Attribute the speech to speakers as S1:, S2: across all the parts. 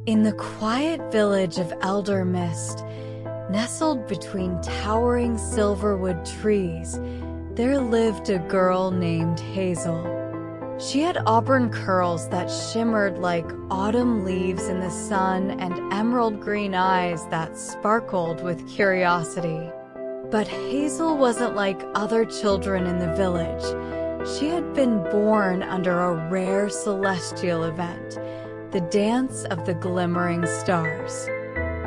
S1: In the quiet village of Elder Mist, nestled between towering silverwood trees, there lived a girl named Hazel. She had auburn curls that shimmered like autumn leaves in the sun and emerald green eyes that sparkled with curiosity. But Hazel wasn't like other children in the village. She had been born under a rare celestial event, the dance of the Glimmering Stars.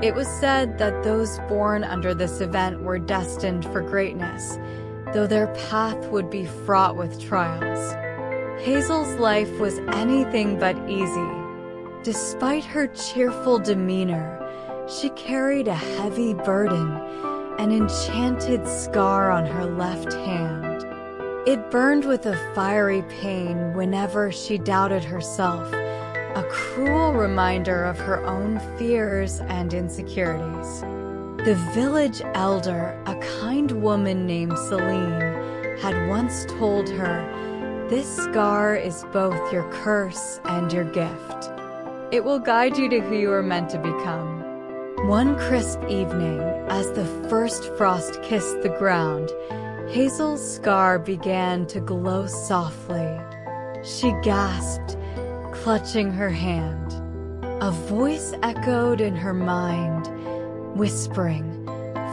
S1: It was said that those born under this event were destined for greatness, though their path would be fraught with trials. Hazel's life was anything but easy. Despite her cheerful demeanor, she carried a heavy burden, an enchanted scar on her left hand. It burned with a fiery pain whenever she doubted herself, a cruel reminder of her own fears and insecurities. The village elder, a kind woman named Celine, had once told her, "This scar is both your curse and your gift. It will guide you to who you are meant to become." One crisp evening, as the first frost kissed the ground, Hazel's scar began to glow softly. She gasped, clutching her hand. A voice echoed in her mind, whispering,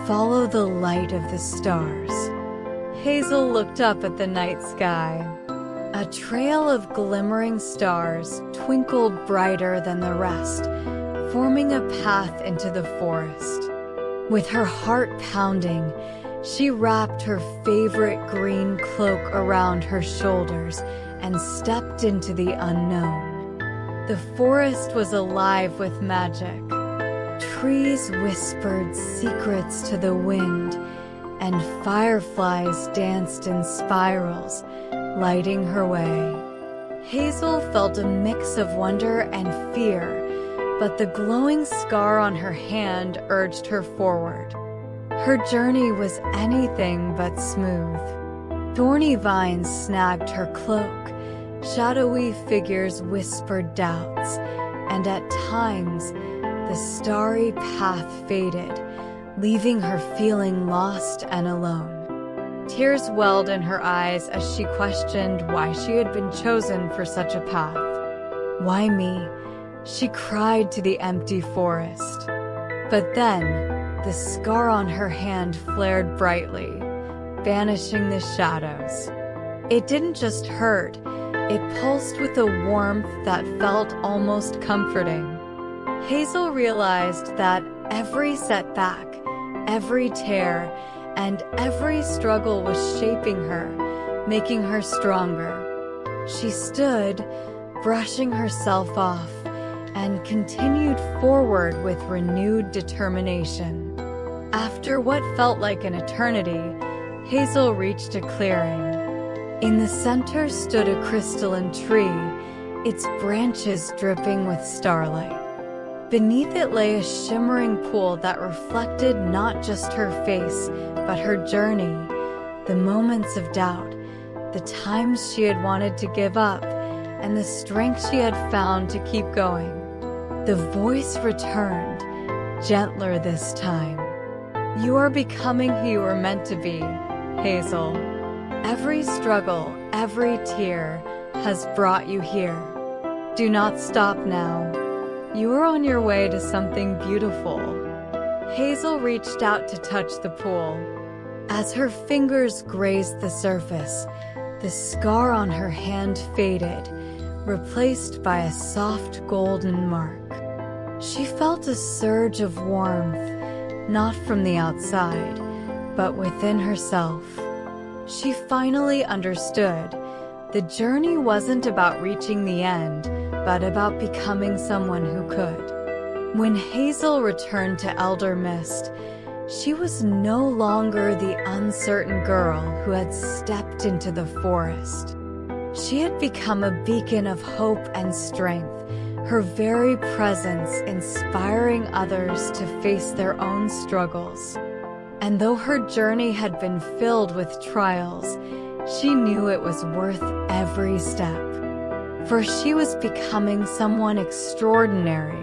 S1: "Follow the light of the stars." Hazel looked up at the night sky. A trail of glimmering stars twinkled brighter than the rest, forming a path into the forest. With her heart pounding, she wrapped her favorite green cloak around her shoulders and stepped into the unknown. The forest was alive with magic. Trees whispered secrets to the wind, and fireflies danced in spirals, lighting her way. Hazel felt a mix of wonder and fear, but the glowing scar on her hand urged her forward. Her journey was anything but smooth. Thorny vines snagged her cloak, shadowy figures whispered doubts, and at times, the starry path faded, leaving her feeling lost and alone. Tears welled in her eyes as she questioned why she had been chosen for such a path. "Why me?" she cried to the empty forest. But then, the scar on her hand flared brightly, banishing the shadows. It didn't just hurt, it pulsed with a warmth that felt almost comforting. Hazel realized that every setback, every tear, and every struggle was shaping her, making her stronger. She stood, brushing herself off, and continued forward with renewed determination. After what felt like an eternity, Hazel reached a clearing. In the center stood a crystalline tree, its branches dripping with starlight. Beneath it lay a shimmering pool that reflected not just her face, but her journey, the moments of doubt, the times she had wanted to give up, and the strength she had found to keep going. The voice returned, gentler this time. "You are becoming who you are meant to be, Hazel. Every struggle, every tear has brought you here. Do not stop now. You are on your way to something beautiful." Hazel reached out to touch the pool. As her fingers grazed the surface, the scar on her hand faded, replaced by a soft golden mark. She felt a surge of warmth, not from the outside, but within herself. She finally understood. The journey wasn't about reaching the end, but about becoming someone who could. When Hazel returned to Elder Mist, she was no longer the uncertain girl who had stepped into the forest. She had become a beacon of hope and strength, her very presence inspiring others to face their own struggles. And though her journey had been filled with trials, she knew it was worth every step. For she was becoming someone extraordinary,